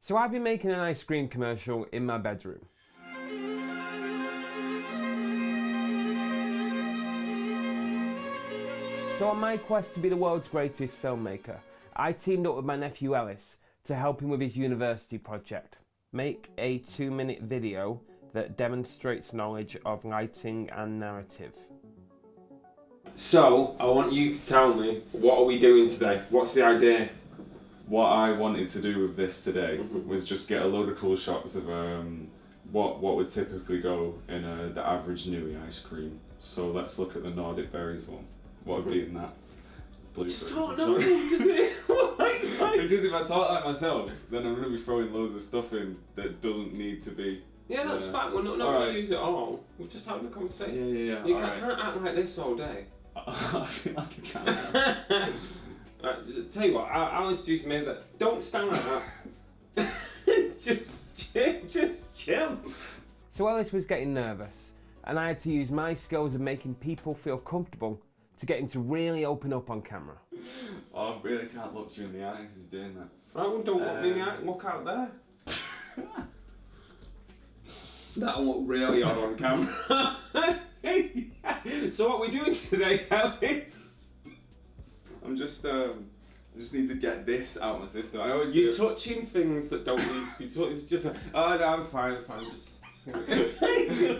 So I've been making an ice cream commercial in my bedroom. So on my quest to be the world's greatest filmmaker, I teamed up with my nephew Ellis to help him with his university project. Make a 2-minute video that demonstrates knowledge of lighting and narrative. So, I want you to tell me, what are we doing today? What's the idea? What I wanted to do with this today was just get a load of cool shots of what would typically go in the average Nuii ice cream. So let's look at the Nordic Berries one. What would be in that? Blueberries. Just don't know, does it? Because if I talk like myself, then I'm going to be throwing loads of stuff in that doesn't need to be. Yeah, that's fine. We're not going to use it all. We're just having a conversation. Yeah. You can't act like this all day. I feel like I can. Right, tell you what, I'll introduce me. Don't stand like that. just chill. So Ellis was getting nervous, and I had to use my skills of making people feel comfortable to get him to really open up on camera. Oh, I really can't look you in the eye because he's doing that. Right, well, don't look me in the eye. Look out there. That'll look really odd on camera. So what are we doing today, Ellis? I just need to get this out of my system. I always You're touching things that don't need to be touched. It's just oh no, I'm fine. Just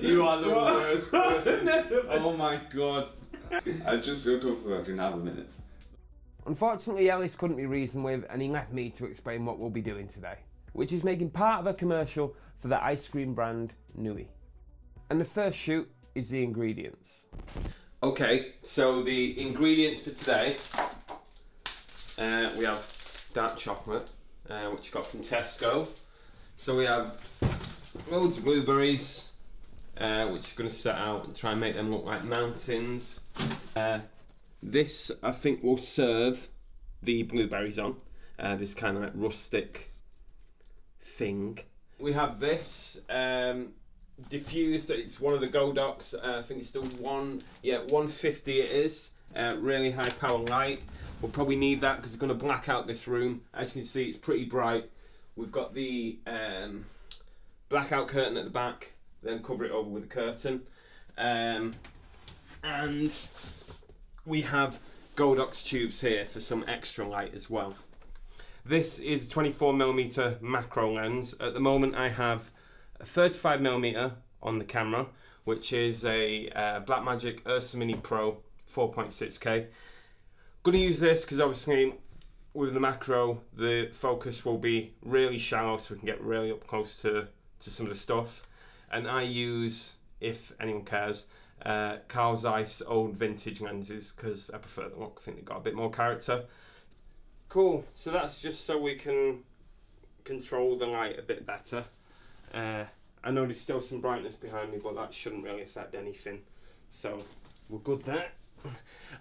You are the worst person. Oh my god. I just feel comfortable I can have a minute. Unfortunately, Ellis couldn't be reasoned with, and he left me to explain what we'll be doing today, which is making part of a commercial for the ice cream brand Nuii. And the first shoot is the ingredients. Okay, so the ingredients for today, we have dark chocolate, which you got from Tesco. So we have loads of blueberries, which you're going to set out and try and make them look like mountains. This, I think, will serve the blueberries on, this kind of like rustic thing. We have this diffused, it's one of the Godox, I think it's the 150 it is, really high power light. We'll probably need that because it's going to black out this room. As you can see, it's pretty bright. We've got the blackout curtain at the back, then cover it over with a curtain. And we have Godox tubes here for some extra light as well. This is a 24mm macro lens. At the moment I have a 35mm on the camera, which is a Blackmagic Ursa Mini Pro 4.6K. Going to use this because obviously with the macro the focus will be really shallow so we can get really up close to some of the stuff. And I use, if anyone cares, Carl Zeiss old vintage lenses because I prefer the look. I think they've got a bit more character. Cool, so that's just so we can control the light a bit better. I know there's still some brightness behind me, but that shouldn't really affect anything. So we're good there.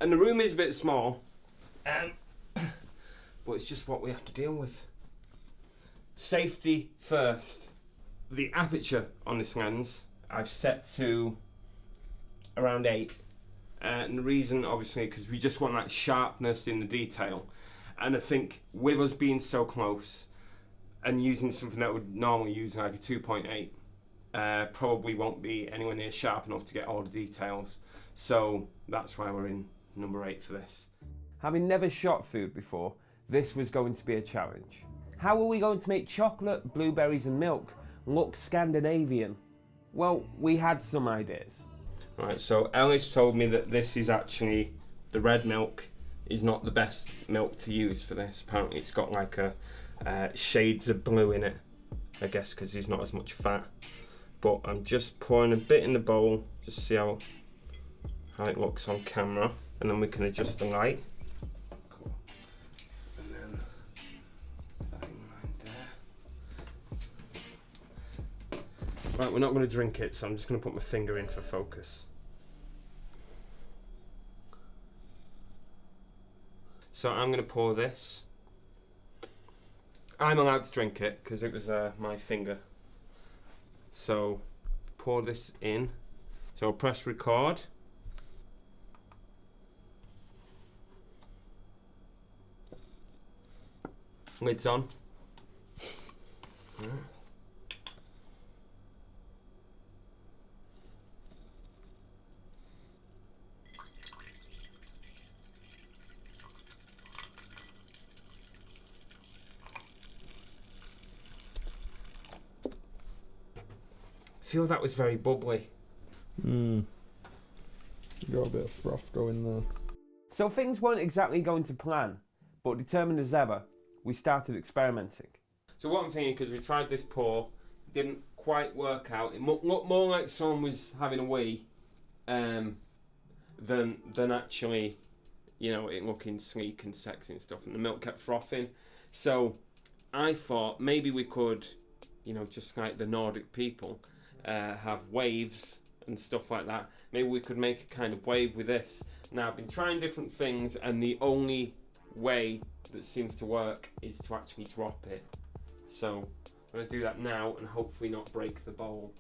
And the room is a bit small, but it's just what we have to deal with. Safety first. The aperture on this lens I've set to around 8. And the reason, obviously, because we just want that sharpness in the detail. And I think with us being so close and using something that would normally use like a 2.8, probably won't be anywhere near sharp enough to get all the details. So that's why we're in number 8 for this. Having never shot food before, this was going to be a challenge. How are we going to make chocolate, blueberries and milk look Scandinavian? Well, we had some ideas. Right, so Ellis told me that this is actually, the red milk is not the best milk to use for this. Apparently it's got like a shades of blue in it, I guess because there's not as much fat. But I'm just pouring a bit in the bowl, just see how it looks on camera, and then we can adjust the light. Cool. And then that in mind there. Right, we're not going to drink it, so I'm just going to put my finger in for focus. So I'm going to pour this. I'm allowed to drink it because it was my finger. So pour this in. So I'll press record. Lid's on. I feel that was very bubbly. You got a bit of froth going there. So things weren't exactly going to plan, but determined as ever, we started experimenting. So what I'm thinking, because we tried this pour, didn't quite work out. It looked more like someone was having a wee than actually, you know, it looking sleek and sexy and stuff, and the milk kept frothing. So I thought maybe we could, you know, just like the Nordic people, have waves and stuff like that. Maybe we could make a kind of wave with this. Now I've been trying different things, and the only way that seems to work is to actually drop it. So I'm going to do that now and hopefully not break the bowl.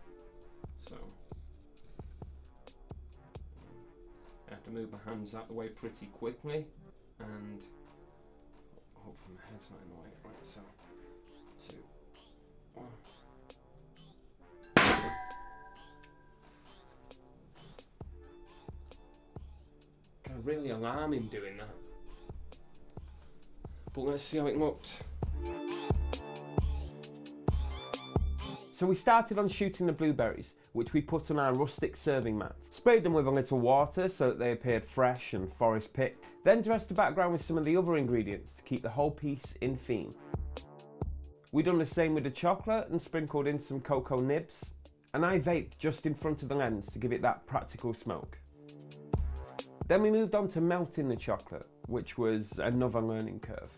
So I have to move my hands out the way pretty quickly, and hopefully my head's not in the way. Right, so 2, 1. Kind of really alarming doing that. But let's see how it looked. So we started on shooting the blueberries, which we put on our rustic serving mat. Sprayed them with a little water so that they appeared fresh and forest picked. Then dressed the background with some of the other ingredients to keep the whole piece in theme. We done the same with the chocolate and sprinkled in some cocoa nibs. And I vaped just in front of the lens to give it that practical smoke. Then we moved on to melting the chocolate, which was another learning curve.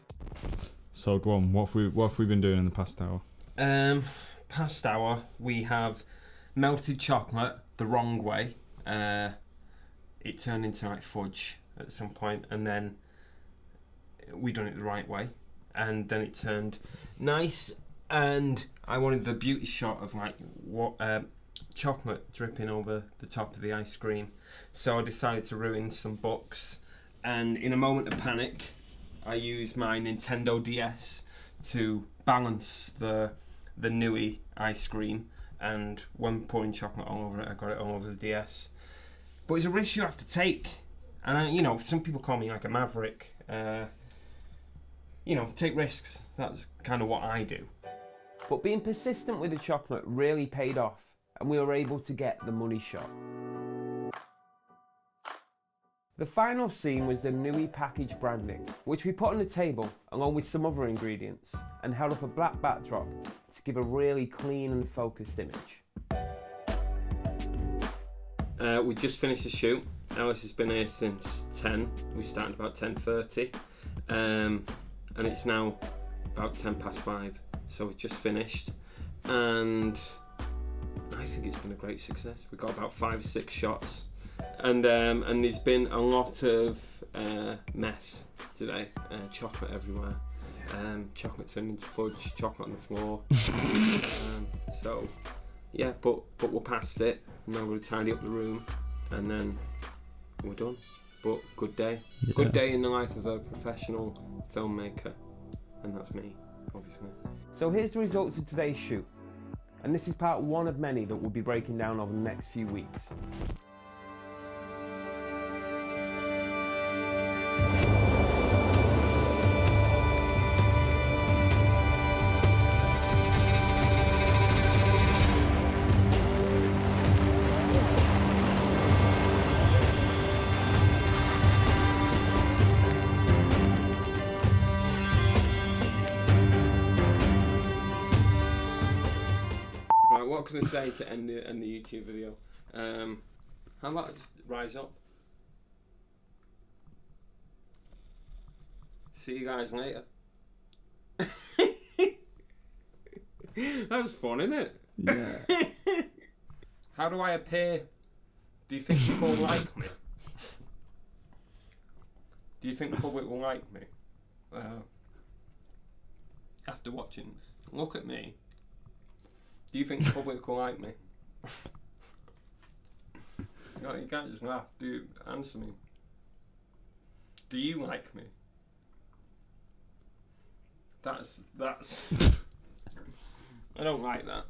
So go on, what have we been doing in the past hour? Past hour we have melted chocolate the wrong way. It turned into like fudge at some point, and then we done it the right way, and then it turned nice. And I wanted the beauty shot of like what chocolate dripping over the top of the ice cream, so I decided to ruin some books. And in a moment of panic, I used my Nintendo DS to balance the Nuii ice cream, and when pouring chocolate all over it, I got it all over the DS. But it's a risk you have to take, and you know, some people call me like a maverick. You know, take risks. That's kind of what I do. But being persistent with the chocolate really paid off, and we were able to get the money shot. The final scene was the Nuii package branding, which we put on the table along with some other ingredients and held up a black backdrop to give a really clean and focused image. We just finished the shoot. Alice has been here since 10. We started about 10:30, and it's now about 5:10, so we just finished, and I think it's been a great success. We got about 5 or 6 shots. And there's been a lot of mess today. Chocolate everywhere. Chocolate turned into fudge. Chocolate on the floor. So yeah, but we're past it. Now we'll tidy up the room, and then we're done. But good day. Yeah. Good day in the life of a professional filmmaker, and that's me, obviously. So here's the results of today's shoot, and this is part 1 of many that we'll be breaking down over the next few weeks. Right, what can I say to end the YouTube video? How about I just rise up? See you guys later. That was fun, isn't it? Yeah. How do I appear? Do you think people will like me? Do you think the public will like me? After watching, look at me. Do you think the public will like me? No, you can't just laugh. Answer me. Do you like me? That's I don't like that.